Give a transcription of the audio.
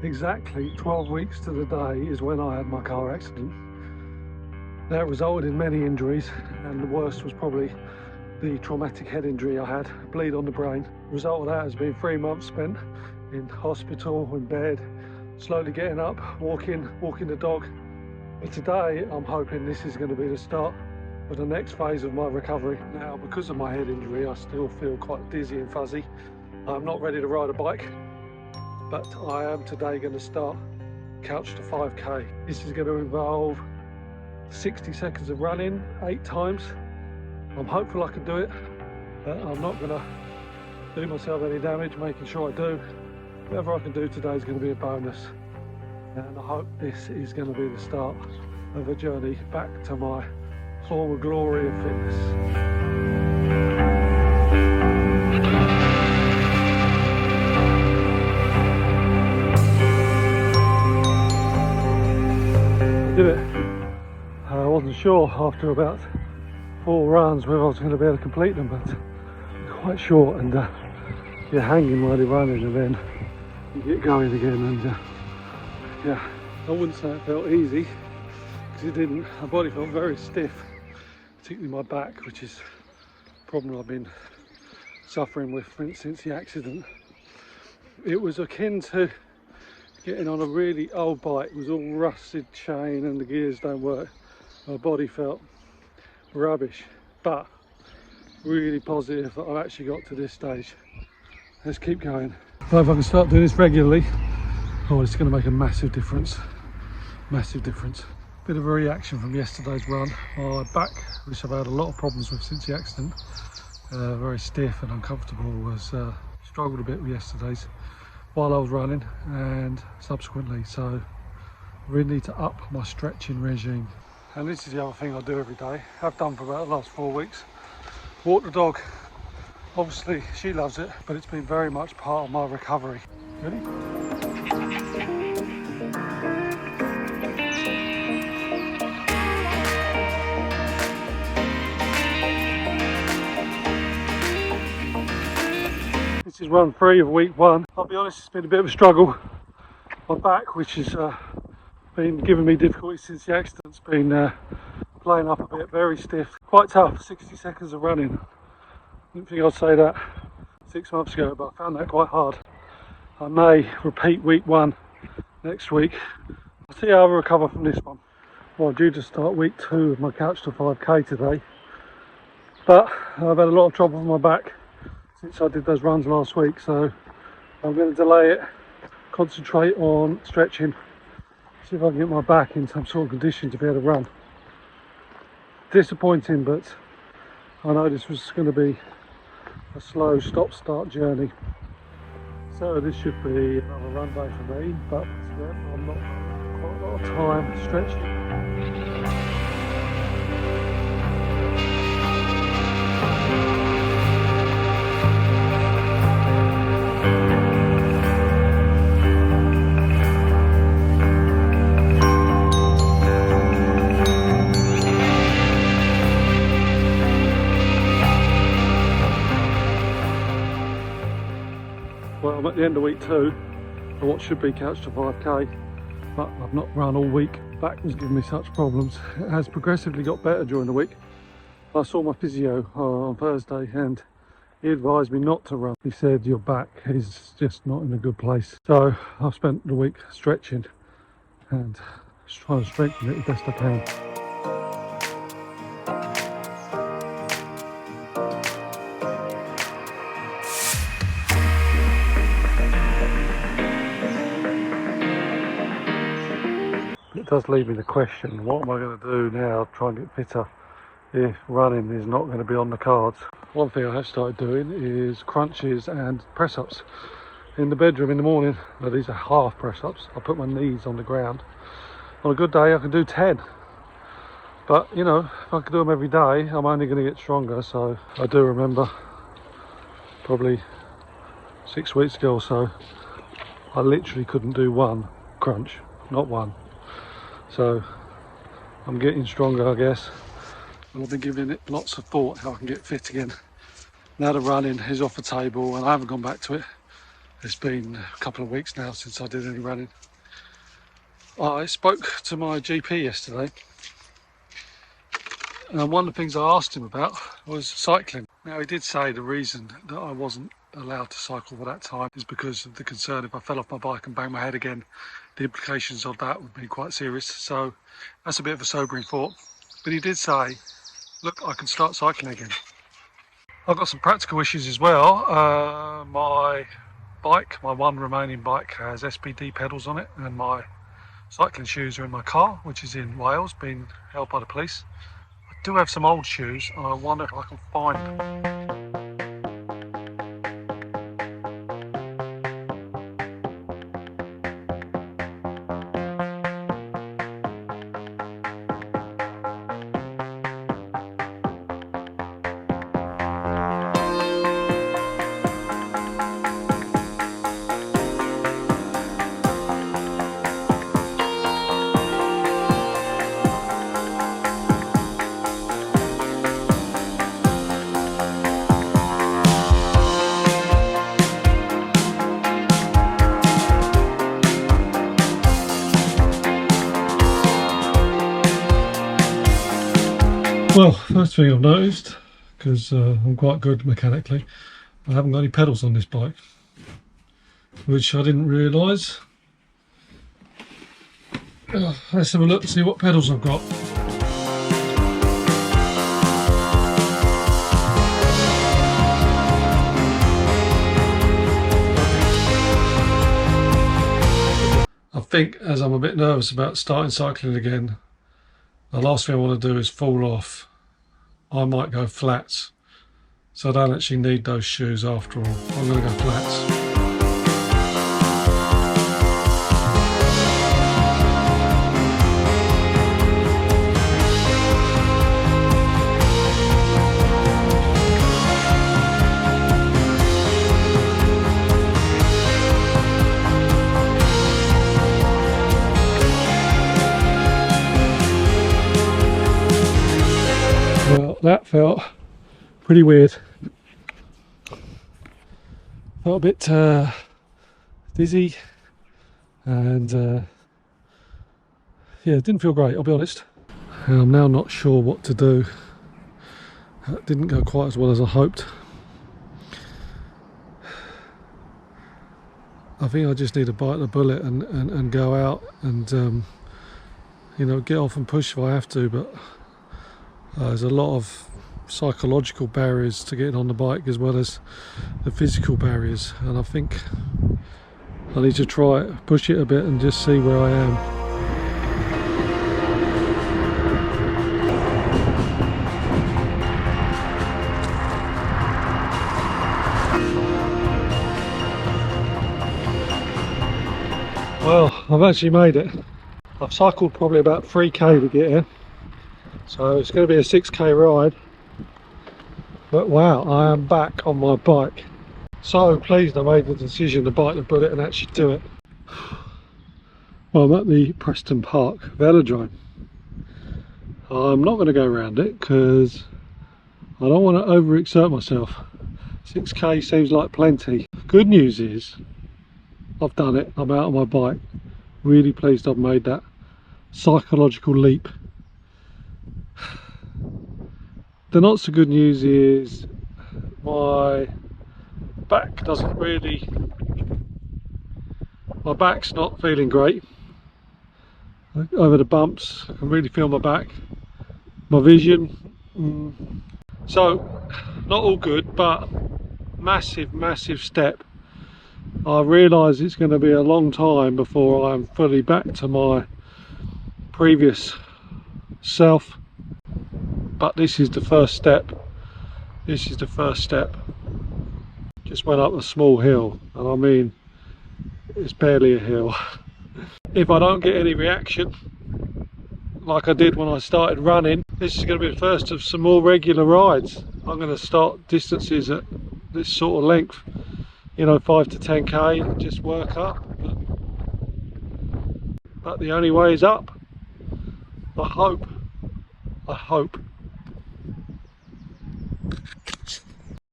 Exactly 12 weeks to the day is when I had my car accident. That resulted in many injuries, and the worst was probably the traumatic head injury I had, a bleed on the brain. The result of that has been 3 months spent in hospital, in bed, slowly getting up, walking the dog. But today I'm hoping this is going to be the start of the next phase of my recovery. Now, because of my head injury, I still feel quite dizzy and fuzzy. I'm not ready to ride a bike, but I am today going to start couch to 5k. This is going to involve 60 seconds of running 8 times. I'm hopeful I can do it, but I'm not going to do myself any damage making sure I do. Whatever I can do today is going to be a bonus, and I hope this is going to be the start of a journey back to my former glory of fitness. Did it. I wasn't sure after about 4 runs whether I was going to be able to complete them, but quite short, and you're hanging while you're running, and then you get going again. And yeah, I wouldn't say it felt easy, because it didn't. My body felt very stiff, particularly my back, which is a problem I've been suffering with since the accident. It was akin to getting on a really old bike. It was all rusted chain and the gears don't work. My body felt rubbish, but really positive that I've actually got to this stage. Let's keep going. So if I can start doing this regularly, oh, it's going to make a massive difference. Massive difference. Bit of a reaction from yesterday's run. My back, which I've had a lot of problems with since the accident, very stiff and uncomfortable, was struggled a bit with yesterday's while I was running and subsequently, so I really need to up my stretching regime. And this is the other thing I do every day, have done for about the last 4 weeks. Walk the dog. Obviously she loves it, but it's been very much part of my recovery. Ready? This is run 3 of week 1. I'll be honest, it's been a bit of a struggle. My back, which has been giving me difficulty since the accident's been playing up a bit, very stiff. Quite tough, 60 seconds of running. I didn't think I'd say that 6 months ago, but I found that quite hard. I may repeat week 1 next week. I'll see how I recover from this one. Well, I'm due to start week 2 of my couch to 5k today, but I've had a lot of trouble with my back since I did those runs last week, so I'm going to delay it, concentrate on stretching, see if I can get my back in some sort of condition to be able to run. Disappointing, but I know this was going to be a slow stop-start journey. So this should be another run day for me, but I'm not quite a lot of time stretching. Well, I'm at the end of week 2 for what should be couch to 5k, but I've not run all week. Back was giving me such problems. It has progressively got better during the week. I saw my physio on Thursday and he advised me not to run. He said your back is just not in a good place. So I've spent the week stretching and just trying to strengthen it the best I can. It does leave me the question, what am I going to do now to try and get fitter if running is not going to be on the cards? One thing I have started doing is crunches and press-ups in the bedroom in the morning. Now, these are half press-ups. I put my knees on the ground. On a good day I can do 10, but you know, if I can do them every day I'm only going to get stronger. So I do remember probably 6 weeks ago or so I literally couldn't do one crunch, not one. So I'm getting stronger, I guess, and I've been giving it lots of thought how I can get fit again. Now the running is off the table and I haven't gone back to it, It's been a couple of weeks now since I did any running. I spoke to my GP yesterday, and one of the things I asked him about was cycling. Now, he did say the reason that I wasn't allowed to cycle for that time is because of the concern if I fell off my bike and banged my head again, the implications of that would be quite serious. So that's a bit of a sobering thought. But he did say, look, I can start cycling again. I've got some practical issues as well. My bike, my one remaining bike, has SPD pedals on it, and my cycling shoes are in my car, which is in Wales, being held by the police. I do have some old shoes, and I wonder if I can find them. Well, first thing I've noticed, because I'm quite good mechanically, I haven't got any pedals on this bike, which I didn't realise. Let's have a look and see what pedals I've got. I think, as I'm a bit nervous about starting cycling again, the last thing I want to do is fall off. I might go flats, so I don't actually need those shoes after all. I'm going to go flats. Well, that felt pretty weird. Felt a bit dizzy, and yeah, it didn't feel great, I'll be honest. And I'm now not sure what to do. That didn't go quite as well as I hoped. I think I just need to bite the bullet and go out and you know, get off and push if I have to, but there's a lot of psychological barriers to getting on the bike as well as the physical barriers, and I think I need to try it, push it a bit and just see where I am. Well, I've actually made it. I've cycled probably about 3k to get here. So it's going to be a 6k ride, but wow, I am back on my bike. So pleased I made the decision to bite the bullet and actually do it. Well, I'm at the Preston Park velodrome. I'm not going to go around it because I don't want to overexert myself. 6k seems like plenty. Good news is I've done it, I'm out on my bike. Really pleased I've made that psychological leap. The not so good news is my back doesn't really, my back's not feeling great. Over the bumps, I can really feel my back, my vision. So, not all good, but massive step. I realise it's going to be a long time before I'm fully back to my previous self. But this is the first step. This is the first step. Just went up a small hill, and I mean, it's barely a hill. If I don't get any reaction like I did when I started running, this is going to be the first of some more regular rides. I'm going to start distances at this sort of length, you know, 5 to 10k, and just work up. But the only way is up. I hope